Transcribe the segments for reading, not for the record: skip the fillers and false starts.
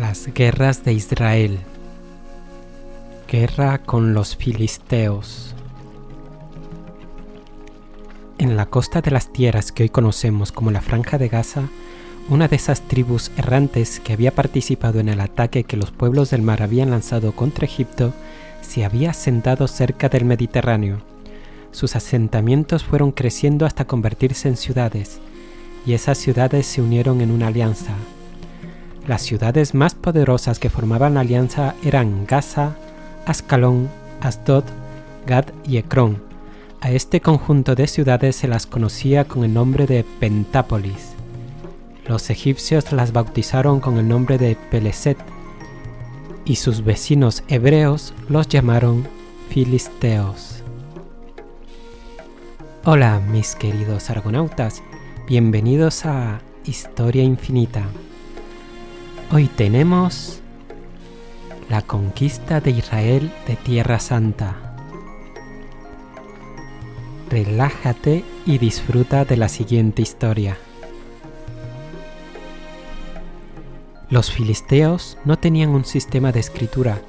Las guerras de Israel. Guerra con los filisteos. En la costa de las tierras que hoy conocemos como la Franja de Gaza, una de esas tribus errantes que había participado en el ataque que los pueblos del mar habían lanzado contra Egipto, se había asentado cerca del Mediterráneo. Sus asentamientos fueron creciendo hasta convertirse en ciudades, y esas ciudades se unieron en una alianza. Las ciudades más poderosas que formaban la alianza eran Gaza, Ascalón, Asdod, Gad y Ecrón. A este conjunto de ciudades se las conocía con el nombre de Pentápolis. Los egipcios las bautizaron con el nombre de Peleset, y sus vecinos hebreos los llamaron filisteos. Hola mis queridos argonautas, bienvenidos a Historia Infinita. Hoy tenemos la conquista de Israel de Tierra Santa. Relájate y disfruta de la siguiente historia. Los filisteos no tenían un sistema de escritura,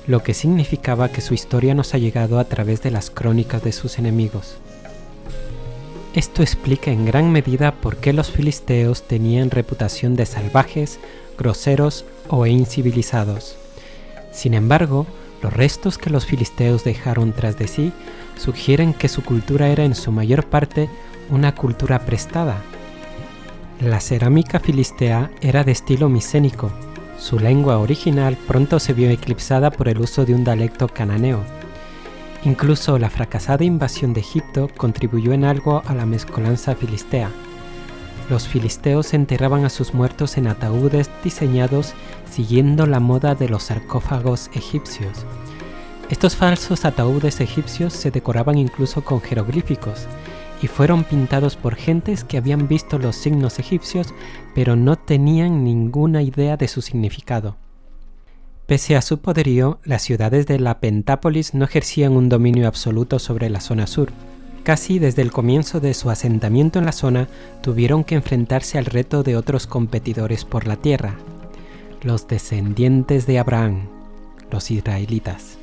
lo que significaba que su historia nos ha llegado a través de las crónicas de sus enemigos. Esto explica en gran medida por qué los filisteos tenían reputación de salvajes, groseros o incivilizados. Sin embargo, los restos que los filisteos dejaron tras de sí sugieren que su cultura era en su mayor parte una cultura prestada. La cerámica filistea era de estilo micénico. Su lengua original pronto se vio eclipsada por el uso de un dialecto cananeo. Incluso la fracasada invasión de Egipto contribuyó en algo a la mezcolanza filistea. Los filisteos enterraban a sus muertos en ataúdes diseñados siguiendo la moda de los sarcófagos egipcios. Estos falsos ataúdes egipcios se decoraban incluso con jeroglíficos y fueron pintados por gentes que habían visto los signos egipcios pero no tenían ninguna idea de su significado. Pese a su poderío, las ciudades de la Pentápolis no ejercían un dominio absoluto sobre la zona sur. Casi desde el comienzo de su asentamiento en la zona, tuvieron que enfrentarse al reto de otros competidores por la tierra, los descendientes de Abraham, los israelitas.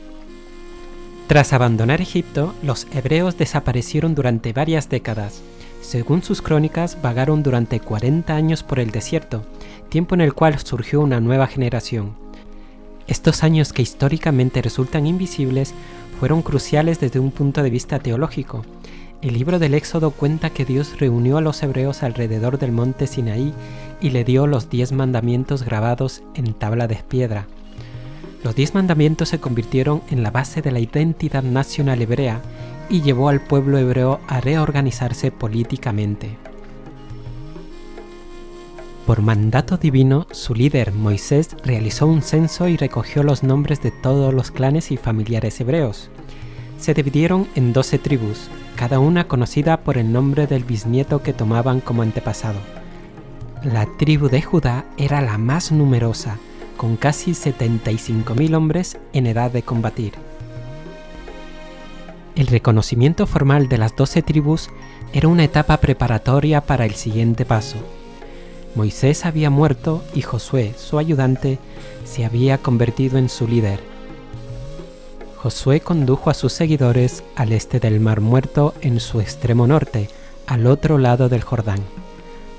Tras abandonar Egipto, los hebreos desaparecieron durante varias décadas. Según sus crónicas, vagaron durante 40 años por el desierto, tiempo en el cual surgió una nueva generación. Estos años que históricamente resultan invisibles fueron cruciales desde un punto de vista teológico. El libro del Éxodo cuenta que Dios reunió a los hebreos alrededor del monte Sinaí y le dio los 10 mandamientos grabados en tabla de piedra. Los 10 mandamientos se convirtieron en la base de la identidad nacional hebrea y llevó al pueblo hebreo a reorganizarse políticamente. Por mandato divino, su líder Moisés realizó un censo y recogió los nombres de todos los clanes y familiares hebreos. Se dividieron en 12 tribus, cada una conocida por el nombre del bisnieto que tomaban como antepasado. La tribu de Judá era la más numerosa, con casi 75.000 hombres en edad de combatir. El reconocimiento formal de las 12 tribus era una etapa preparatoria para el siguiente paso. Moisés había muerto y Josué, su ayudante, se había convertido en su líder. Josué condujo a sus seguidores al este del Mar Muerto en su extremo norte, al otro lado del Jordán.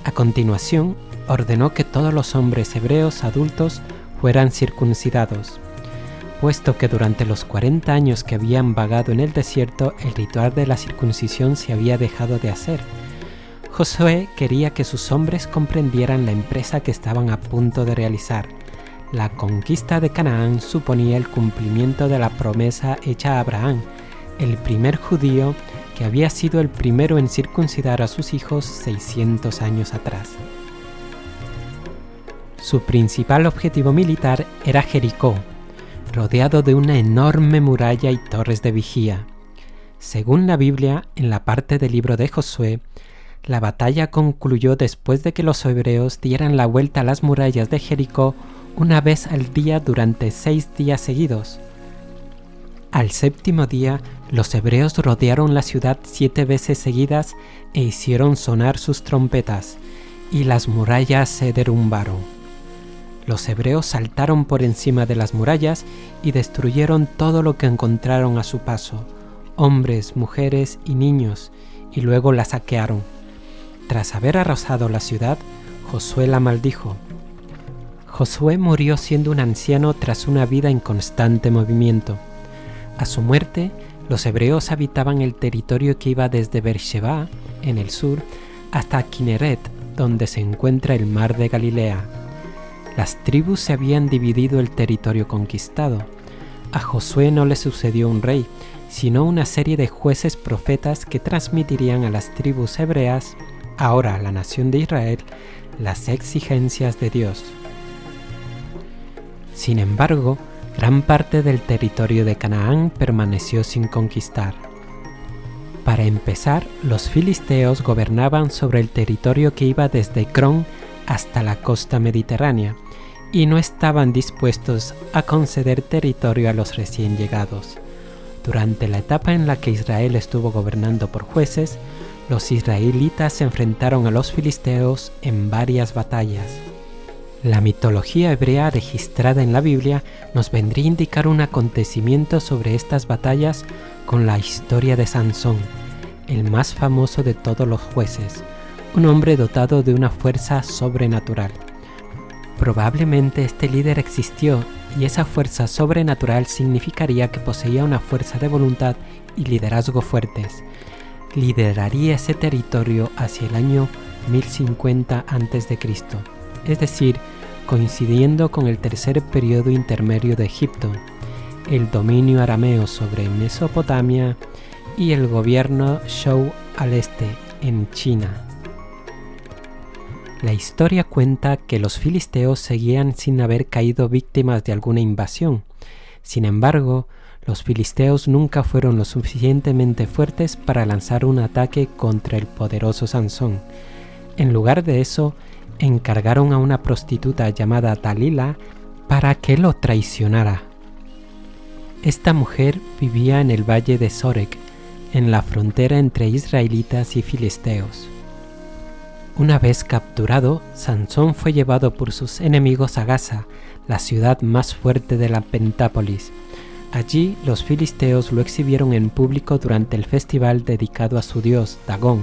A continuación, ordenó que todos los hombres hebreos adultos fueran circuncidados, puesto que durante los 40 años que habían vagado en el desierto, el ritual de la circuncisión se había dejado de hacer. Josué quería que sus hombres comprendieran la empresa que estaban a punto de realizar. La conquista de Canaán suponía el cumplimiento de la promesa hecha a Abraham, el primer judío que había sido el primero en circuncidar a sus hijos 600 años atrás. Su principal objetivo militar era Jericó, rodeado de una enorme muralla y torres de vigía. Según la Biblia, en la parte del libro de Josué, la batalla concluyó después de que los hebreos dieran la vuelta a las murallas de Jericó una vez al día durante 6 días seguidos. Al séptimo día, los hebreos rodearon la ciudad 7 veces seguidas e hicieron sonar sus trompetas, y las murallas se derrumbaron. Los hebreos saltaron por encima de las murallas y destruyeron todo lo que encontraron a su paso, hombres, mujeres y niños, y luego la saquearon. Tras haber arrasado la ciudad, Josué la maldijo. Josué murió siendo un anciano tras una vida en constante movimiento. A su muerte, los hebreos habitaban el territorio que iba desde Beersheba, en el sur, hasta Kinneret, donde se encuentra el mar de Galilea. Las tribus se habían dividido el territorio conquistado. A Josué no le sucedió un rey, sino una serie de jueces profetas que transmitirían a las tribus hebreas, ahora la nación de Israel, las exigencias de Dios. Sin embargo, gran parte del territorio de Canaán permaneció sin conquistar. Para empezar, los filisteos gobernaban sobre el territorio que iba desde Ecrón hasta la costa mediterránea, y no estaban dispuestos a conceder territorio a los recién llegados. Durante la etapa en la que Israel estuvo gobernando por jueces, los israelitas se enfrentaron a los filisteos en varias batallas. La mitología hebrea registrada en la Biblia nos vendría a indicar un acontecimiento sobre estas batallas con la historia de Sansón, el más famoso de todos los jueces, un hombre dotado de una fuerza sobrenatural. Probablemente este líder existió y esa fuerza sobrenatural significaría que poseía una fuerza de voluntad y liderazgo fuertes. Lideraría ese territorio hacia el año 1050 a.C., es decir, coincidiendo con el tercer periodo intermedio de Egipto, el dominio arameo sobre Mesopotamia y el gobierno Zhou al este, en China. La historia cuenta que los filisteos seguían sin haber caído víctimas de alguna invasión. Sin embargo, los filisteos nunca fueron lo suficientemente fuertes para lanzar un ataque contra el poderoso Sansón. En lugar de eso, encargaron a una prostituta llamada Dalila para que lo traicionara. Esta mujer vivía en el valle de Sorek, en la frontera entre israelitas y filisteos. Una vez capturado, Sansón fue llevado por sus enemigos a Gaza, la ciudad más fuerte de la Pentápolis. Allí los filisteos lo exhibieron en público durante el festival dedicado a su dios, Dagón,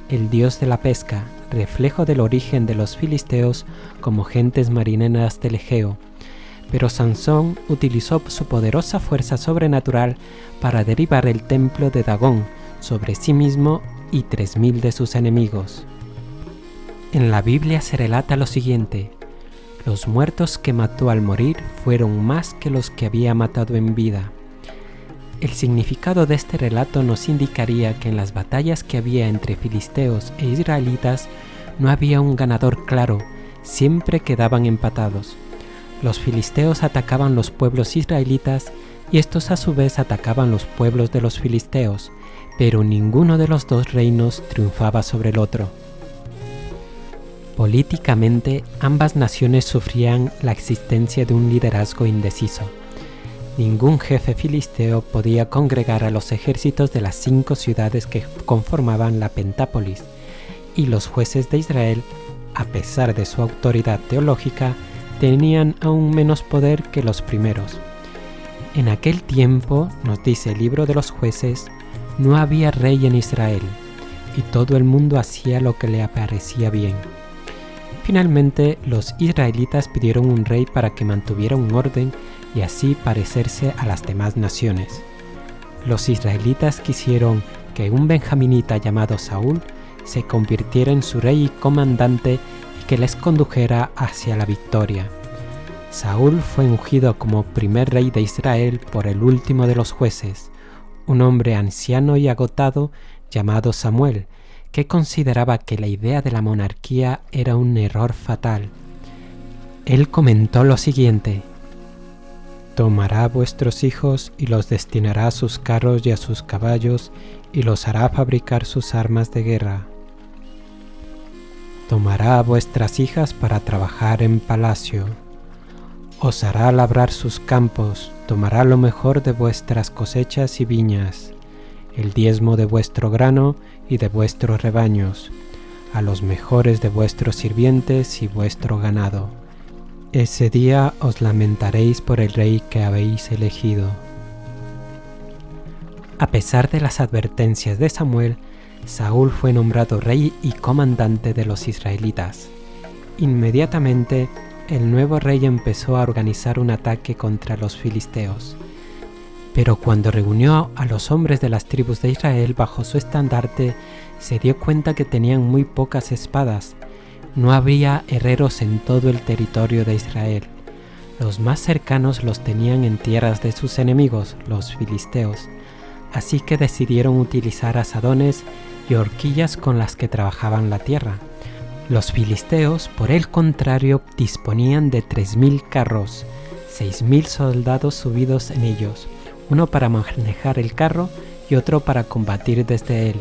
el dios de la pesca, reflejo del origen de los filisteos como gentes marineras del Egeo. Pero Sansón utilizó su poderosa fuerza sobrenatural para derribar el templo de Dagón sobre sí mismo y 3000 de sus enemigos. En la Biblia se relata lo siguiente: los muertos que mató al morir fueron más que los que había matado en vida. El significado de este relato nos indicaría que en las batallas que había entre filisteos e israelitas no había un ganador claro, siempre quedaban empatados. Los filisteos atacaban los pueblos israelitas y estos a su vez atacaban los pueblos de los filisteos, pero ninguno de los dos reinos triunfaba sobre el otro. Políticamente, ambas naciones sufrían la existencia de un liderazgo indeciso. Ningún jefe filisteo podía congregar a los ejércitos de las 5 ciudades que conformaban la Pentápolis, y los jueces de Israel, a pesar de su autoridad teológica, tenían aún menos poder que los primeros. En aquel tiempo, nos dice el libro de los jueces, no había rey en Israel, y todo el mundo hacía lo que le parecía bien. Finalmente, los israelitas pidieron un rey para que mantuviera un orden y así parecerse a las demás naciones. Los israelitas quisieron que un benjaminita llamado Saúl se convirtiera en su rey y comandante y que les condujera hacia la victoria. Saúl fue ungido como primer rey de Israel por el último de los jueces, un hombre anciano y agotado llamado Samuel, que consideraba que la idea de la monarquía era un error fatal. Él comentó lo siguiente: tomará a vuestros hijos y los destinará a sus carros y a sus caballos y los hará fabricar sus armas de guerra. Tomará a vuestras hijas para trabajar en palacio. Os hará labrar sus campos, tomará lo mejor de vuestras cosechas y viñas, el diezmo de vuestro grano y de vuestros rebaños, a los mejores de vuestros sirvientes y vuestro ganado. Ese día os lamentaréis por el rey que habéis elegido. A pesar de las advertencias de Samuel, Saúl fue nombrado rey y comandante de los israelitas. Inmediatamente, el nuevo rey empezó a organizar un ataque contra los filisteos. Pero cuando reunió a los hombres de las tribus de Israel bajo su estandarte, se dio cuenta que tenían muy pocas espadas. No había herreros en todo el territorio de Israel. Los más cercanos los tenían en tierras de sus enemigos, los filisteos. Así que decidieron utilizar azadones y horquillas con las que trabajaban la tierra. Los filisteos, por el contrario, disponían de 3.000 carros, 6.000 soldados subidos en ellos, uno para manejar el carro y otro para combatir desde él,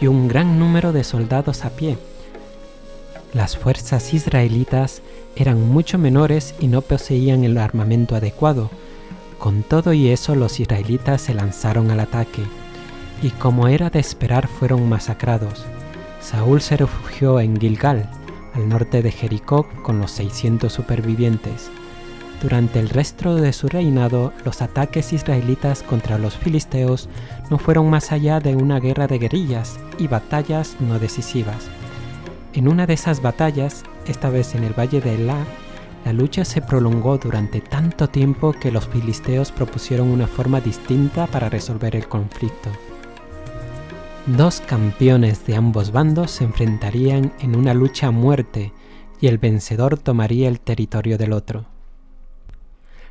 y un gran número de soldados a pie. Las fuerzas israelitas eran mucho menores y no poseían el armamento adecuado. Con todo y eso, los israelitas se lanzaron al ataque, y como era de esperar, fueron masacrados. Saúl se refugió en Gilgal, al norte de Jericó, con los 600 supervivientes. Durante el resto de su reinado, los ataques israelitas contra los filisteos no fueron más allá de una guerra de guerrillas y batallas no decisivas. En una de esas batallas, esta vez en el valle de Elá, la lucha se prolongó durante tanto tiempo que los filisteos propusieron una forma distinta para resolver el conflicto. Dos campeones de ambos bandos se enfrentarían en una lucha a muerte y el vencedor tomaría el territorio del otro.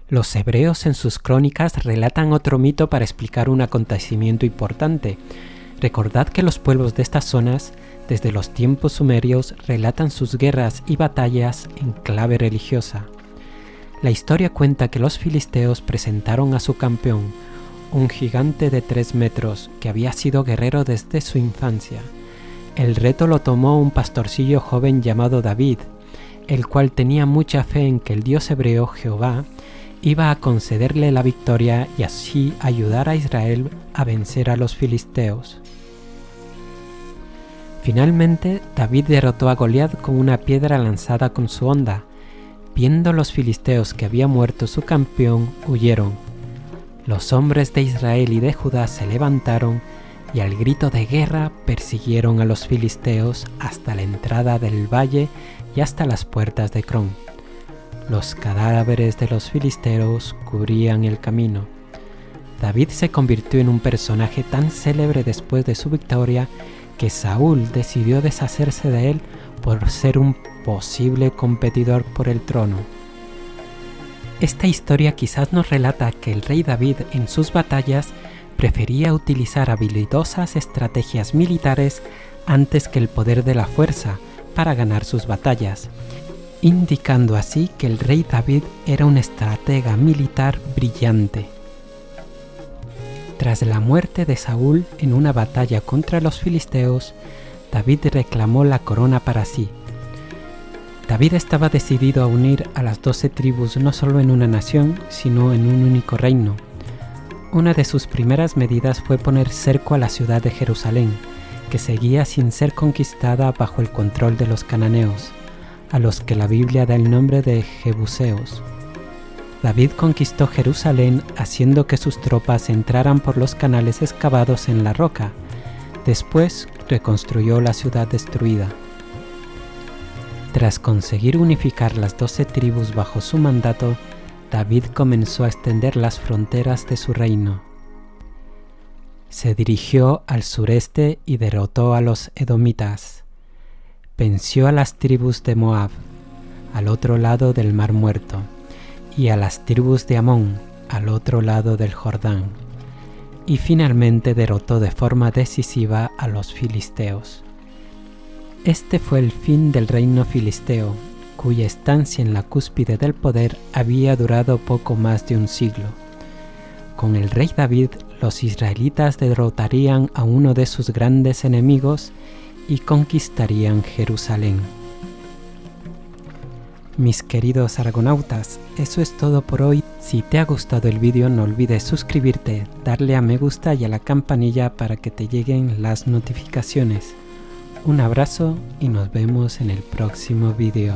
Los hebreos en sus crónicas relatan otro mito para explicar un acontecimiento importante. Recordad que los pueblos de estas zonas, desde los tiempos sumerios, relatan sus guerras y batallas en clave religiosa. La historia cuenta que los filisteos presentaron a su campeón, un gigante de 3 metros que había sido guerrero desde su infancia. El reto lo tomó un pastorcillo joven llamado David, el cual tenía mucha fe en que el Dios hebreo Jehová iba a concederle la victoria y así ayudar a Israel a vencer a los filisteos. Finalmente, David derrotó a Goliat con una piedra lanzada con su honda. Viendo los filisteos que había muerto su campeón, huyeron. Los hombres de Israel y de Judá se levantaron y al grito de guerra persiguieron a los filisteos hasta la entrada del valle y hasta las puertas de Crón. Los cadáveres de los filisteos cubrían el camino. David se convirtió en un personaje tan célebre después de su victoria que Saúl decidió deshacerse de él por ser un posible competidor por el trono. Esta historia quizás nos relata que el rey David en sus batallas prefería utilizar habilidosas estrategias militares antes que el poder de la fuerza para ganar sus batallas, indicando así que el rey David era un estratega militar brillante. Tras la muerte de Saúl en una batalla contra los filisteos, David reclamó la corona para sí. David estaba decidido a unir a las 12 tribus no solo en una nación, sino en un único reino. Una de sus primeras medidas fue poner cerco a la ciudad de Jerusalén, que seguía sin ser conquistada bajo el control de los cananeos, a los que la Biblia da el nombre de Jebuseos. David conquistó Jerusalén haciendo que sus tropas entraran por los canales excavados en la roca. Después reconstruyó la ciudad destruida. Tras conseguir unificar las 12 tribus bajo su mandato, David comenzó a extender las fronteras de su reino. Se dirigió al sureste y derrotó a los edomitas. Venció a las tribus de Moab, al otro lado del Mar Muerto, y a las tribus de Amón, al otro lado del Jordán, y finalmente derrotó de forma decisiva a los filisteos. Este fue el fin del reino filisteo, cuya estancia en la cúspide del poder había durado poco más de un siglo. Con el rey David, los israelitas derrotarían a uno de sus grandes enemigos y conquistarían Jerusalén. Mis queridos argonautas, eso es todo por hoy. Si te ha gustado el vídeo, no olvides suscribirte, darle a me gusta y a la campanilla para que te lleguen las notificaciones. Un abrazo y nos vemos en el próximo vídeo.